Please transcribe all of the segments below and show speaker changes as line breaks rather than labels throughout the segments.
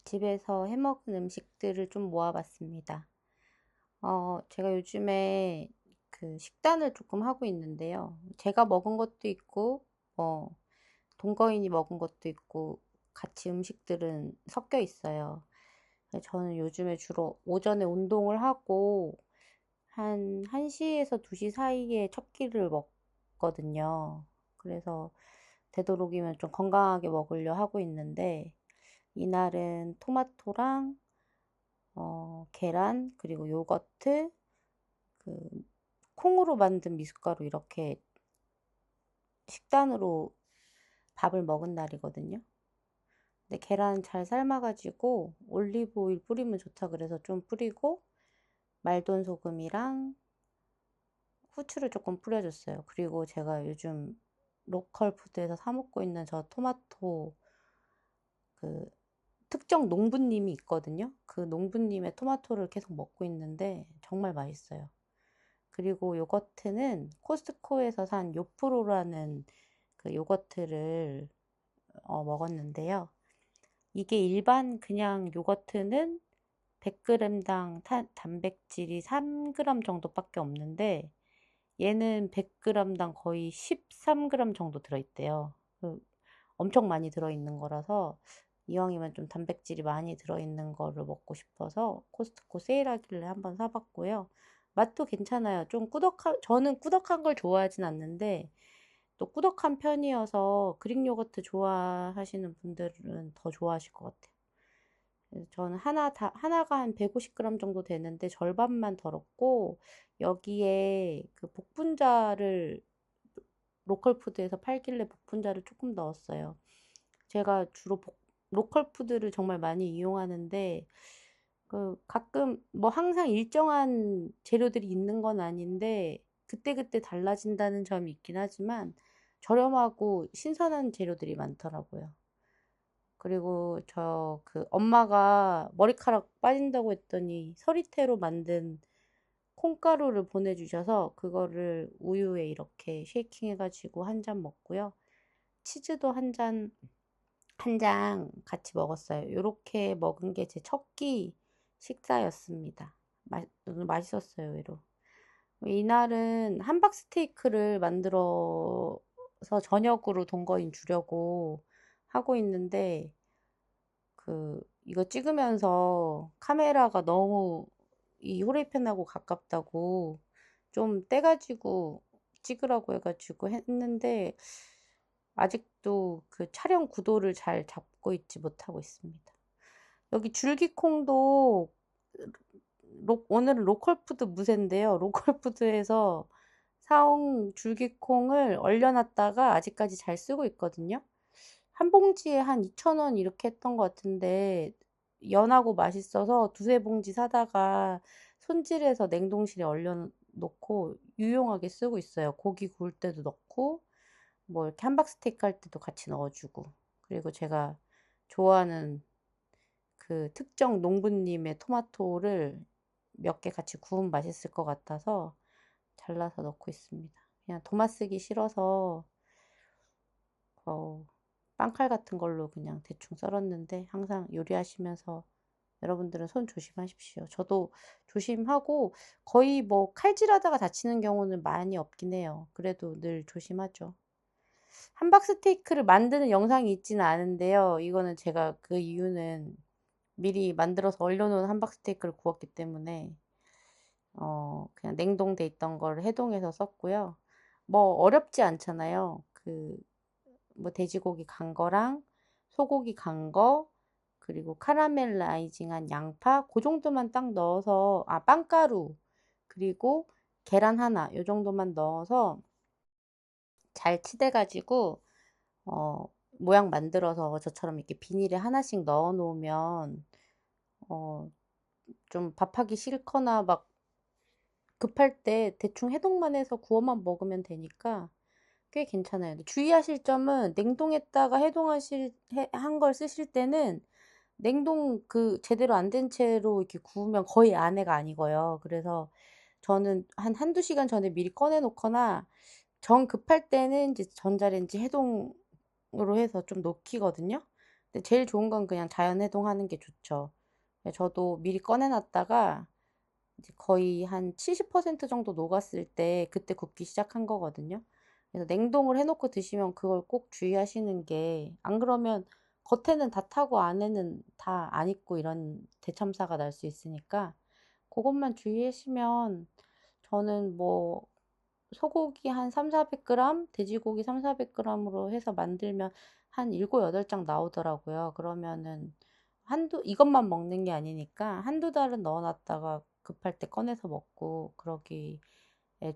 집에서 해먹은 음식들을 좀 모아봤습니다. 제가 요즘에 그 식단을 조금 하고 있는데요. 제가 먹은 것도 있고, 동거인이 먹은 것도 있고, 같이 음식들은 섞여 있어요. 저는 요즘에 주로 오전에 운동을 하고, 한 1시에서 2시 사이에 첫 끼를 먹거든요. 그래서 되도록이면 좀 건강하게 먹으려 하고 있는데, 이날은 토마토랑 계란, 그리고 요거트, 그, 콩으로 만든 미숫가루 이렇게 식단으로 밥을 먹은 날이거든요. 근데 계란 잘 삶아가지고 올리브 오일 뿌리면 좋다 그래서 좀 뿌리고 말돈 소금이랑 후추를 조금 뿌려줬어요. 그리고 제가 요즘 로컬 푸드에서 사 먹고 있는 저 토마토 그 특정 농부님이 있거든요. 그 농부님의 토마토를 계속 먹고 있는데 정말 맛있어요. 그리고 요거트는 코스트코에서 산 요프로라는 그 요거트를 먹었는데요. 이게 일반 그냥 요거트는 100g당 단백질이 3g 정도밖에 없는데 얘는 100g당 거의 13g 정도 들어있대요. 엄청 많이 들어있는 거라서 이왕이면 좀 단백질이 많이 들어있는 거를 먹고 싶어서 코스트코 세일하길래 한번 사봤고요. 맛도 괜찮아요. 저는 꾸덕한 걸 좋아하진 않는데 또 꾸덕한 편이어서 그릭 요거트 좋아하시는 분들은 더 좋아하실 것 같아요. 그래서 저는 하나가 한 150g 정도 되는데 절반만 덜었고 여기에 그 복분자를 로컬 푸드에서 팔길래 복분자를 조금 넣었어요. 제가 주로 로컬 푸드를 정말 많이 이용하는데 그 가끔 뭐 항상 일정한 재료들이 있는 건 아닌데 그때그때 달라진다는 점이 있긴 하지만 저렴하고 신선한 재료들이 많더라고요. 그리고 저 그 엄마가 머리카락 빠진다고 했더니 서리태로 만든 콩가루를 보내주셔서 그거를 우유에 이렇게 쉐이킹 해가지고 한 잔 먹고요. 치즈도 한 장 같이 먹었어요. 이렇게 먹은 게 제 첫 끼 식사였습니다. 맛있었어요, 의외로. 이날은 함박 스테이크를 만들어서 저녁으로 동거인 주려고 하고 있는데, 이거 찍으면서 카메라가 너무 이 후레이팬하고 가깝다고 좀 떼가지고 찍으라고 해가지고 했는데, 아직도 그 촬영 구도를 잘 잡고 있지 못하고 있습니다. 여기 줄기콩도 오늘은 로컬푸드 무새인데요. 로컬푸드에서 사온 줄기콩을 얼려놨다가 아직까지 잘 쓰고 있거든요. 한 봉지에 한 2,000원 이렇게 했던 것 같은데 연하고 맛있어서 두세 봉지 사다가 손질해서 냉동실에 얼려놓고 유용하게 쓰고 있어요. 고기 구울 때도 넣고 뭐 이렇게 함박스테이크 할 때도 같이 넣어주고 그리고 제가 좋아하는 그 특정 농부님의 토마토를 몇 개 같이 구우면 맛있을 것 같아서 잘라서 넣고 있습니다. 그냥 도마 쓰기 싫어서 어, 빵칼 같은 걸로 그냥 대충 썰었는데 항상 요리하시면서 여러분들은 손 조심하십시오. 저도 조심하고 거의 뭐 칼질하다가 다치는 경우는 많이 없긴 해요. 그래도 늘 조심하죠. 함박 스테이크를 만드는 영상이 있지는 않은데요. 이거는 제가 그 이유는 미리 만들어서 얼려놓은 함박 스테이크를 구웠기 때문에 그냥 냉동돼 있던 걸 해동해서 썼고요. 뭐 어렵지 않잖아요. 뭐 돼지고기 간 거랑 소고기 간 거, 그리고 카라멜라이징한 양파, 그 정도만 딱 넣어서, 빵가루, 그리고 계란 하나, 요 정도만 넣어서 잘 치대가지고, 어, 모양 만들어서 저처럼 이렇게 비닐에 하나씩 넣어 놓으면, 어, 좀 밥하기 싫거나 막 급할 때 대충 해동만 해서 구워만 먹으면 되니까 꽤 괜찮아요. 근데 주의하실 점은 냉동했다가 한 걸 쓰실 때는 냉동 제대로 안 된 채로 이렇게 구우면 거의 안에가 안 익어요. 그래서 저는 한두 시간 전에 미리 꺼내 놓거나 정 급할 때는 이제 전자레인지 해동으로 해서 좀 녹이거든요. 근데 제일 좋은 건 그냥 자연 해동하는 게 좋죠. 저도 미리 꺼내놨다가 이제 거의 한 70% 정도 녹았을 때 그때 굽기 시작한 거거든요. 그래서 냉동을 해놓고 드시면 그걸 꼭 주의하시는 게, 안 그러면 겉에는 다 타고 안에는 다 안 익고 이런 대참사가 날 수 있으니까 그것만 주의하시면, 저는 뭐 소고기 한 3, 400g, 돼지고기 3, 400g으로 해서 만들면 한 7, 8장 나오더라고요. 그러면은 이것만 먹는 게 아니니까 한두 달은 넣어놨다가 급할 때 꺼내서 먹고 그러기에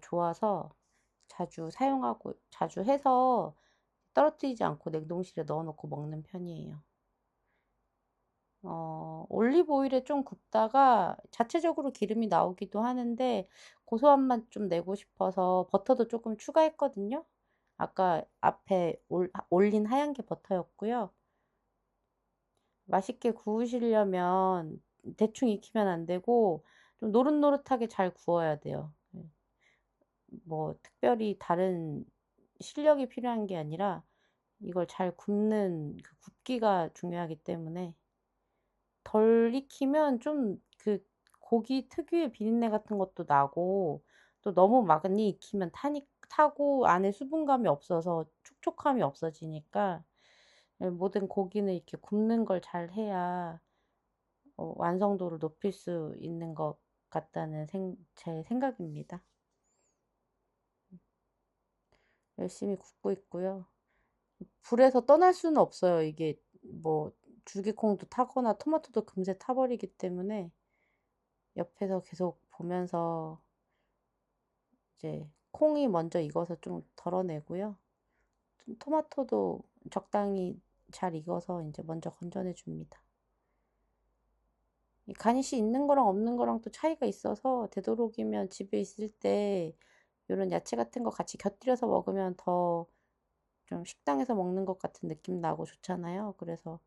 좋아서 자주 사용하고, 자주 해서 떨어뜨리지 않고 냉동실에 넣어놓고 먹는 편이에요. 올리브 오일에 좀 굽다가 자체적으로 기름이 나오기도 하는데 고소한 맛 좀 내고 싶어서 버터도 조금 추가했거든요. 아까 앞에 올린 하얀 게 버터였고요. 맛있게 구우시려면 대충 익히면 안 되고 좀 노릇노릇하게 잘 구워야 돼요. 뭐 특별히 다른 실력이 필요한 게 아니라 이걸 잘 굽는 그 굽기가 중요하기 때문에, 덜 익히면 좀 그 고기 특유의 비린내 같은 것도 나고, 또 너무 많이 익히면 타고 안에 수분감이 없어서 촉촉함이 없어지니까, 모든 고기는 이렇게 굽는 걸 잘 해야 완성도를 높일 수 있는 것 같다는 제 생각입니다. 열심히 굽고 있고요. 불에서 떠날 수는 없어요. 이게 뭐 줄기콩도 타거나 토마토도 금세 타버리기 때문에 옆에서 계속 보면서 이제 콩이 먼저 익어서 좀 덜어내고요. 토마토도 적당히 잘 익어서 이제 먼저 건져내 줍니다. 이 가니쉬 있는 거랑 없는 거랑 또 차이가 있어서 되도록이면 집에 있을 때 이런 야채 같은 거 같이 곁들여서 먹으면 더 좀 식당에서 먹는 것 같은 느낌 나고 좋잖아요. 그래서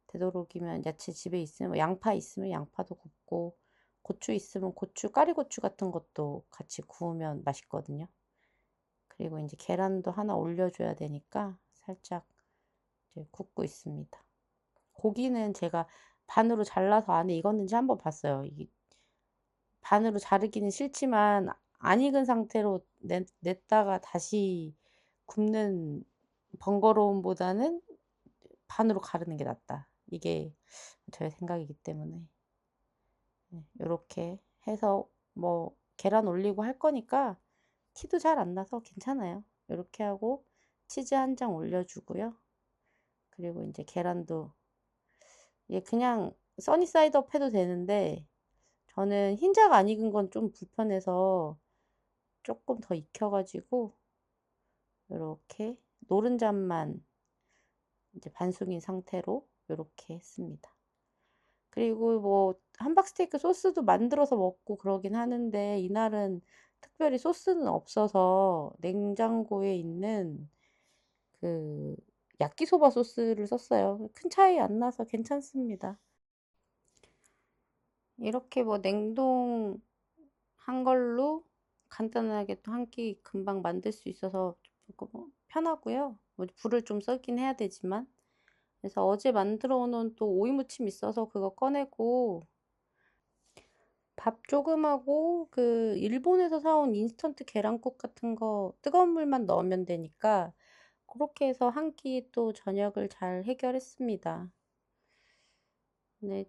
되도록이면 야채 집에 있으면, 뭐 양파 있으면 양파도 굽고, 고추 있으면 고추, 까리고추 같은 것도 같이 구우면 맛있거든요. 그리고 이제 계란도 하나 올려줘야 되니까 살짝 이제 굽고 있습니다. 고기는 제가 반으로 잘라서 안에 익었는지 한번 봤어요. 반으로 자르기는 싫지만 안 익은 상태로 냈다가 다시 굽는 번거로움보다는 반으로 가르는 게 낫다. 이게 저의 생각이기 때문에. 이렇게 해서 뭐 계란 올리고 할 거니까 티도 잘 안 나서 괜찮아요. 이렇게 하고 치즈 한 장 올려주고요. 그리고 이제 계란도, 이게 그냥 써니사이드업 해도 되는데 저는 흰자가 안 익은 건 좀 불편해서 조금 더 익혀가지고 이렇게 노른자만 이제 반숙인 상태로 이렇게 했습니다. 그리고 뭐 함박스테이크 소스도 만들어서 먹고 그러긴 하는데 이날은 특별히 소스는 없어서 냉장고에 있는 그 야끼소바 소스를 썼어요. 큰 차이 안 나서 괜찮습니다. 이렇게 뭐 냉동한 걸로 간단하게 또 한 끼 금방 만들 수 있어서 조금 뭐 편하고요. 뭐 불을 좀 써긴 해야 되지만. 그래서 어제 만들어 놓은 또 오이무침 있어서 그거 꺼내고, 밥 조금 하고 그 일본에서 사온 인스턴트 계란국 같은 거 뜨거운 물만 넣으면 되니까 그렇게 해서 한 끼 또 저녁을 잘 해결했습니다. 네,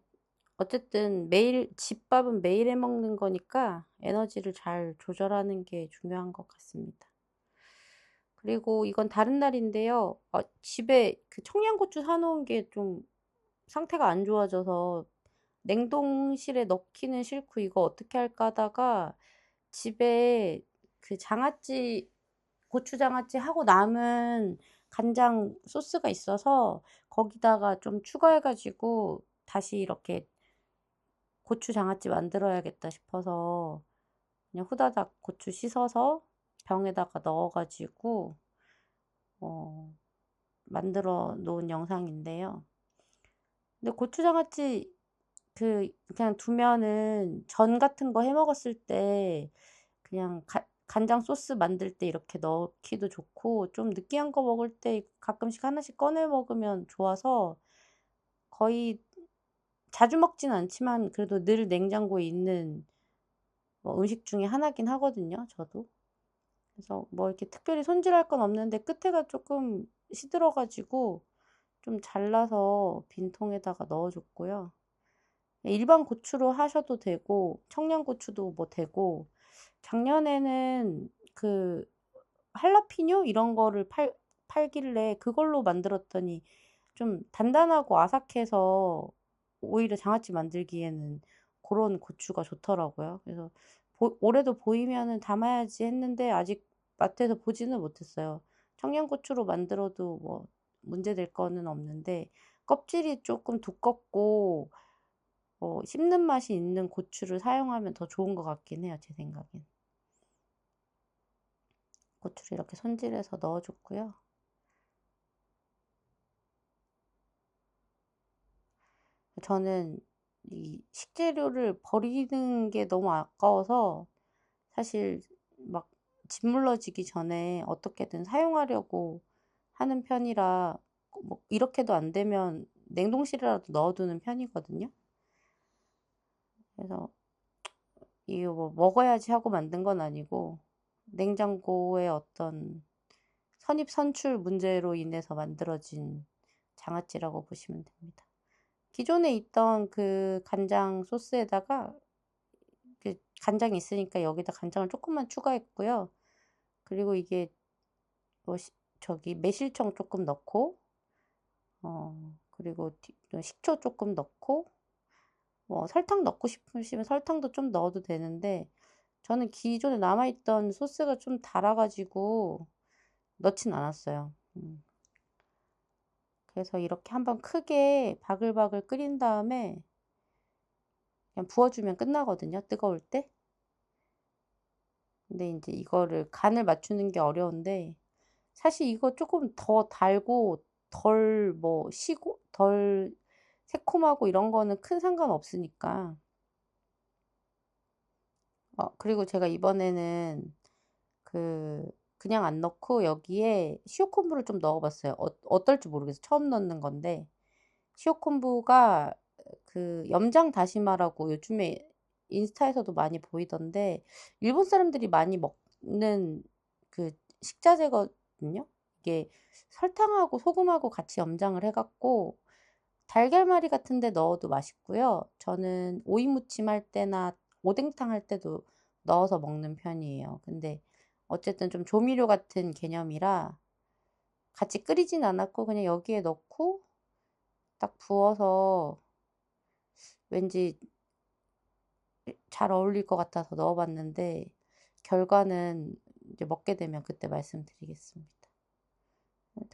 어쨌든 매일 집밥은 매일 해 먹는 거니까 에너지를 잘 조절하는 게 중요한 것 같습니다. 그리고 이건 다른 날인데요. 집에 그 청양고추 사놓은 게 좀 상태가 안 좋아져서 냉동실에 넣기는 싫고 이거 어떻게 할까 하다가 집에 그 장아찌, 고추장아찌 하고 남은 간장 소스가 있어서 거기다가 좀 추가해가지고 다시 이렇게 고추장아찌 만들어야겠다 싶어서 그냥 후다닥 고추 씻어서 병에다가 넣어가지고 어, 만들어 놓은 영상인데요. 근데 고추장아찌 그냥 두면은 전 같은 거 해 먹었을 때 그냥 간장 소스 만들 때 이렇게 넣기도 좋고, 좀 느끼한 거 먹을 때 가끔씩 하나씩 꺼내 먹으면 좋아서 거의 자주 먹진 않지만 그래도 늘 냉장고에 있는 뭐 음식 중에 하나긴 하거든요, 저도. 그래서 뭐 이렇게 특별히 손질할 건 없는데 끝에가 조금 시들어가지고 좀 잘라서 빈통에다가 넣어줬고요. 일반 고추로 하셔도 되고 청양고추도 뭐 되고, 작년에는 그 할라피뇨 이런 거를 팔길래 그걸로 만들었더니 좀 단단하고 아삭해서 오히려 장아찌 만들기에는 그런 고추가 좋더라고요. 그래서 올해도 보이면은 담아야지 했는데 아직 마트에서 보지는 못했어요. 청양고추로 만들어도 뭐 문제될 거는 없는데, 껍질이 조금 두껍고 씹는 맛이 있는 고추를 사용하면 더 좋은 것 같긴 해요, 제 생각엔. 고추를 이렇게 손질해서 넣어줬고요. 저는 이 식재료를 버리는 게 너무 아까워서 사실 막 짓물러지기 전에 어떻게든 사용하려고 하는 편이라, 뭐 이렇게도 안 되면 냉동실에라도 넣어두는 편이거든요. 그래서 이거 뭐 먹어야지 하고 만든 건 아니고 냉장고의 어떤 선입 선출 문제로 인해서 만들어진 장아찌라고 보시면 됩니다. 기존에 있던 그 간장 소스에다가 그 간장이 있으니까 여기다 간장을 조금만 추가했고요. 그리고 이게 뭐 저기 매실청 조금 넣고, 그리고 식초 조금 넣고, 뭐 설탕 넣고 싶으시면 설탕도 좀 넣어도 되는데, 저는 기존에 남아있던 소스가 좀 달아가지고 넣진 않았어요. 그래서 이렇게 한번 크게 바글바글 끓인 다음에 그냥 부어주면 끝나거든요, 뜨거울 때. 근데 이제 이거를 간을 맞추는 게 어려운데, 사실 이거 조금 더 달고 덜 뭐 시고 덜 새콤하고 이런 거는 큰 상관 없으니까. 그리고 제가 이번에는 그 그냥 안 넣고 여기에 시오콤부를 좀 넣어봤어요. 어떨지 모르겠어요. 처음 넣는 건데, 시오콤부가 그 염장 다시마라고 요즘에 인스타에서도 많이 보이던데, 일본 사람들이 많이 먹는 그 식자재거든요. 이게 설탕하고 소금하고 같이 염장을 해갖고 달걀말이 같은 데 넣어도 맛있고요. 저는 오이무침 할 때나 오뎅탕 할 때도 넣어서 먹는 편이에요. 근데 어쨌든 좀 조미료 같은 개념이라 같이 끓이진 않았고 그냥 여기에 넣고 딱 부어서 왠지 잘 어울릴 것 같아서 넣어봤는데, 결과는 이제 먹게 되면 그때 말씀드리겠습니다.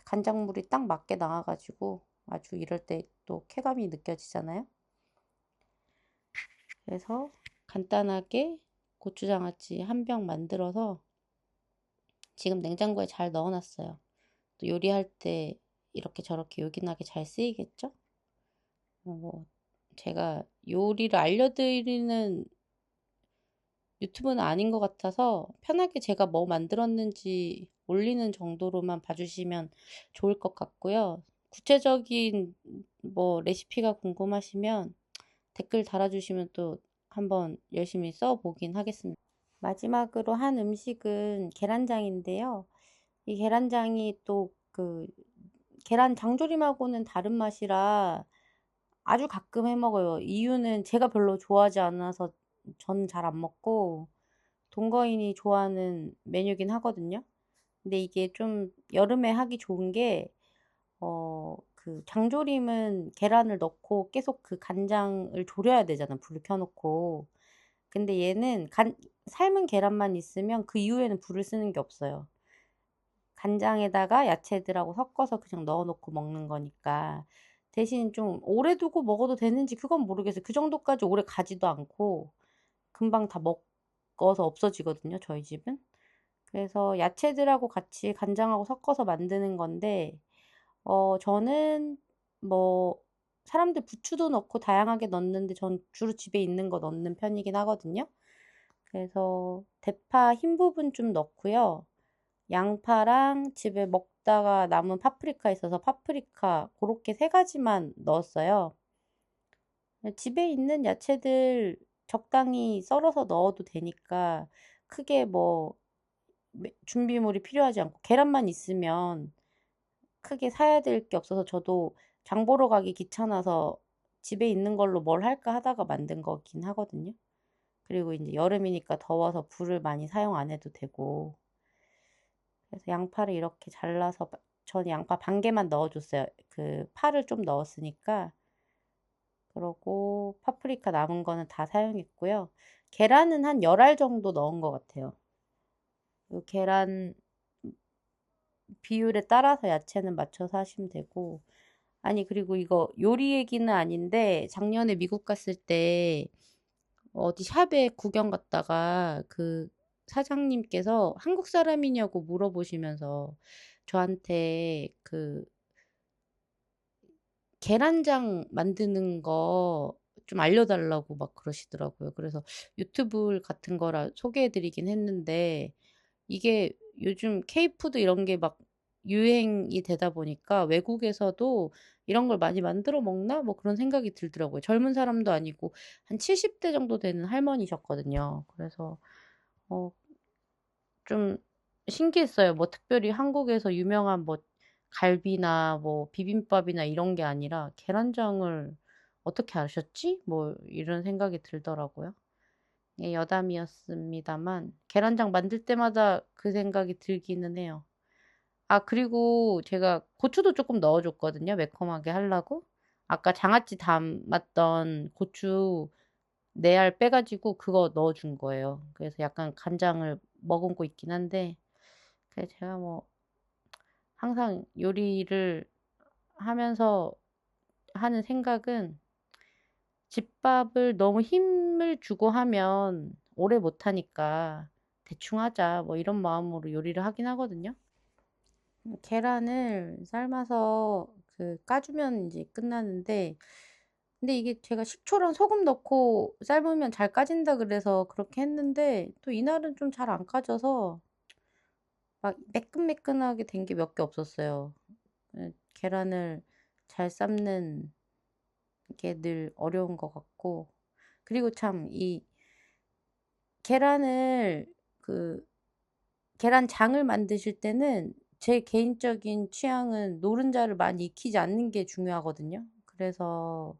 간장물이 딱 맞게 나와가지고 아주 이럴 때 또 쾌감이 느껴지잖아요. 그래서 간단하게 고추장아찌 한 병 만들어서 지금 냉장고에 잘 넣어놨어요. 또 요리할 때 이렇게 저렇게 요긴하게 잘 쓰이겠죠? 뭐 제가 요리를 알려드리는 유튜브는 아닌 것 같아서 편하게 제가 뭐 만들었는지 올리는 정도로만 봐주시면 좋을 것 같고요. 구체적인 뭐 레시피가 궁금하시면 댓글 달아주시면 또 한번 열심히 써보긴 하겠습니다. 마지막으로 한 음식은 계란장인데요. 이 계란장이 또 그 계란 장조림하고는 다른 맛이라 아주 가끔 해 먹어요. 이유는 제가 별로 좋아하지 않아서 저는 잘 안 먹고, 동거인이 좋아하는 메뉴긴 하거든요. 근데 이게 좀 여름에 하기 좋은 게, 그 장조림은 계란을 넣고 계속 그 간장을 졸여야 되잖아, 불을 켜놓고. 근데 얘는 삶은 계란만 있으면 그 이후에는 불을 쓰는 게 없어요. 간장에다가 야채들하고 섞어서 그냥 넣어놓고 먹는 거니까. 대신 좀 오래 두고 먹어도 되는지 그건 모르겠어요. 그 정도까지 오래 가지도 않고 금방 다 먹어서 없어지거든요, 저희 집은. 그래서 야채들하고 같이 간장하고 섞어서 만드는 건데, 저는 뭐 사람들 부추도 넣고 다양하게 넣는데 전 주로 집에 있는 거 넣는 편이긴 하거든요. 그래서 대파 흰 부분 좀 넣고요. 양파랑 집에 먹다가 남은 파프리카 있어서 파프리카 그렇게 세 가지만 넣었어요. 집에 있는 야채들 적당히 썰어서 넣어도 되니까 크게 뭐 준비물이 필요하지 않고 계란만 있으면 크게 사야 될 게 없어서 저도 장 보러 가기 귀찮아서 집에 있는 걸로 뭘 할까 하다가 만든 거긴 하거든요. 그리고 이제 여름이니까 더워서 불을 많이 사용 안 해도 되고. 그래서 양파를 이렇게 잘라서 전 양파 반 개만 넣어줬어요. 그 파를 좀 넣었으니까. 그러고 파프리카 남은 거는 다 사용했고요. 계란은 한 10알 정도 넣은 것 같아요. 그 계란 비율에 따라서 야채는 맞춰서 하시면 되고. 아니, 그리고 이거 요리 얘기는 아닌데, 작년에 미국 갔을 때 어디 샵에 구경 갔다가 그 사장님께서 한국 사람이냐고 물어보시면서 저한테 그 계란장 만드는 거 좀 알려달라고 막 그러시더라고요. 그래서 유튜브 같은 거라 소개해드리긴 했는데 이게 요즘 케이푸드 이런 게 막 유행이 되다 보니까 외국에서도 이런 걸 많이 만들어 먹나? 뭐 그런 생각이 들더라고요. 젊은 사람도 아니고 한 70대 정도 되는 할머니셨거든요. 그래서 어, 좀 신기했어요. 뭐 특별히 한국에서 유명한 뭐 갈비나 뭐 비빔밥이나 이런 게 아니라 계란장을 어떻게 아셨지? 뭐 이런 생각이 들더라고요. 예, 여담이었습니다만 계란장 만들 때마다 그 생각이 들기는 해요. 아, 그리고 제가 고추도 조금 넣어줬거든요. 매콤하게 하려고. 아까 장아찌 담았던 고추 4알 빼가지고 그거 넣어준 거예요. 그래서 약간 간장을 머금고 있긴 한데, 그래 제가 뭐 항상 요리를 하면서 하는 생각은 집밥을 너무 힘을 주고 하면 오래 못하니까 대충 하자 뭐 이런 마음으로 요리를 하긴 하거든요. 계란을 삶아서 그 까주면 이제 끝나는데 근데 이게 제가 식초랑 소금 넣고 삶으면 잘 까진다 그래서 그렇게 했는데 또 이날은 좀 잘 안 까져서 막 매끈매끈하게 된 게 몇 개 없었어요. 계란을 잘 삶는 게 늘 어려운 것 같고 그리고 참 이 계란을 그 계란장을 만드실 때는 제 개인적인 취향은 노른자를 많이 익히지 않는 게 중요하거든요. 그래서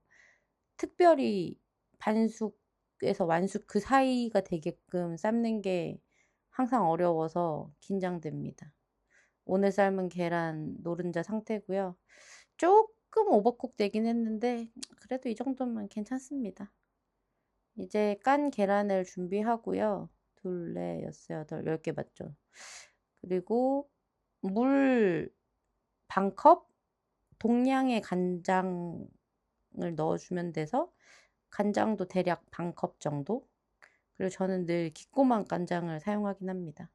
특별히 반숙에서 완숙 그 사이가 되게끔 삶는 게 항상 어려워서 긴장됩니다. 오늘 삶은 계란 노른자 상태고요. 조금 오버쿡 되긴 했는데 그래도 이 정도면 괜찮습니다. 이제 깐 계란을 준비하고요. 둘, 넷, 여섯, 여덟, 10개 맞죠? 그리고 물 반컵 동량의 간장을 넣어주면 돼서 간장도 대략 반컵 정도. 그리고 저는 늘 기꼬만 간장을 사용하긴 합니다.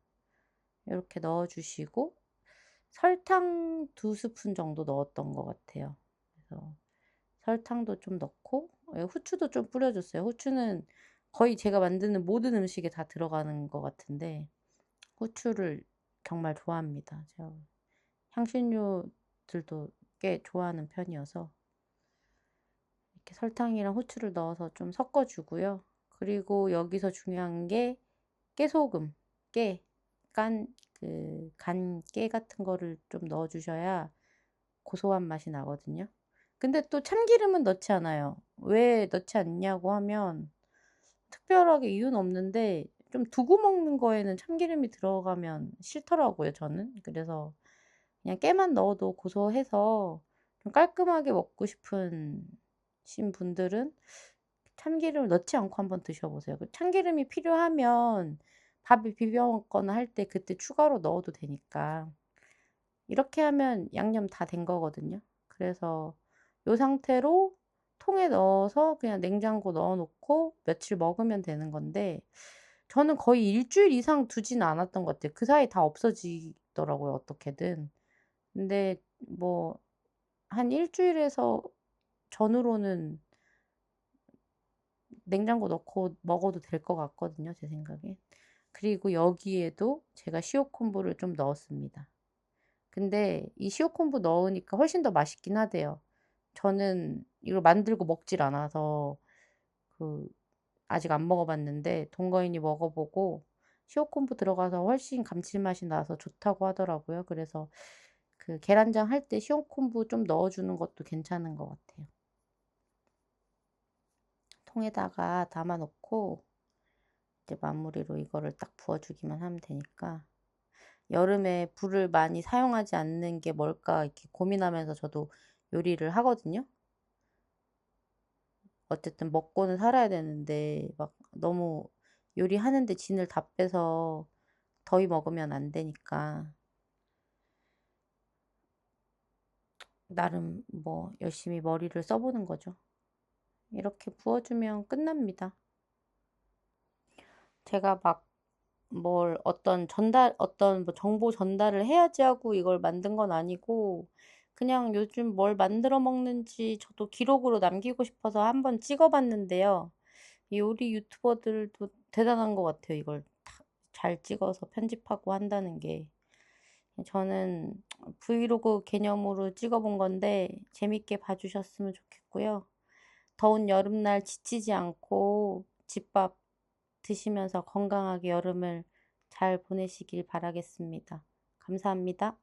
이렇게 넣어주시고 설탕 2스푼 정도 넣었던 것 같아요. 그래서 설탕도 좀 넣고 후추도 좀 뿌려줬어요. 후추는 거의 제가 만드는 모든 음식에 다 들어가는 것 같은데 후추를 정말 좋아합니다. 제가 향신료들도 꽤 좋아하는 편이어서 이렇게 설탕이랑 후추를 넣어서 좀 섞어주고요. 그리고 여기서 중요한 게 깨소금, 깨, 간깨 같은 거를 좀 넣어주셔야 고소한 맛이 나거든요. 근데 또 참기름은 넣지 않아요. 왜 넣지 않냐고 하면 특별하게 이유는 없는데 좀 두고 먹는 거에는 참기름이 들어가면 싫더라고요, 저는. 그래서 그냥 깨만 넣어도 고소해서 좀 깔끔하게 먹고 싶은 신 분들은 참기름을 넣지 않고 한번 드셔보세요. 참기름이 필요하면 밥에 비벼 먹거나 할 때 그때 추가로 넣어도 되니까. 이렇게 하면 양념 다 된 거거든요. 그래서 이 상태로 통에 넣어서 그냥 냉장고 넣어놓고 며칠 먹으면 되는 건데 저는 거의 일주일 이상 두지는 않았던 것 같아요. 그 사이 다 없어지더라고요, 어떻게든. 근데 뭐 한 일주일에서 전후로는 냉장고 넣고 먹어도 될 것 같거든요, 제 생각에. 그리고 여기에도 제가 시오콤부를 좀 넣었습니다. 근데 이 시오콤부 넣으니까 훨씬 더 맛있긴 하대요. 저는 이걸 만들고 먹질 않아서 그 아직 안 먹어봤는데 동거인이 먹어보고 시오콤부 들어가서 훨씬 감칠맛이 나서 좋다고 하더라고요. 그래서 그 계란장 할 때 시오콤부 좀 넣어주는 것도 괜찮은 것 같아요. 통에다가 담아놓고 이제 마무리로 이거를 딱 부어주기만 하면 되니까 여름에 불을 많이 사용하지 않는 게 뭘까 이렇게 고민하면서 저도 요리를 하거든요. 어쨌든 먹고는 살아야 되는데 막 너무 요리하는데 진을 다 빼서 더위 먹으면 안 되니까 나름 뭐 열심히 머리를 써보는 거죠. 이렇게 부어주면 끝납니다. 제가 막 뭘 어떤 뭐 정보 전달을 해야지 하고 이걸 만든 건 아니고 그냥 요즘 뭘 만들어 먹는지 저도 기록으로 남기고 싶어서 한번 찍어봤는데요. 요리 유튜버들도 대단한 것 같아요. 이걸 잘 찍어서 편집하고 한다는 게. 저는 브이로그 개념으로 찍어본 건데 재밌게 봐주셨으면 좋겠고요. 더운 여름날 지치지 않고 집밥 드시면서 건강하게 여름을 잘 보내시길 바라겠습니다. 감사합니다.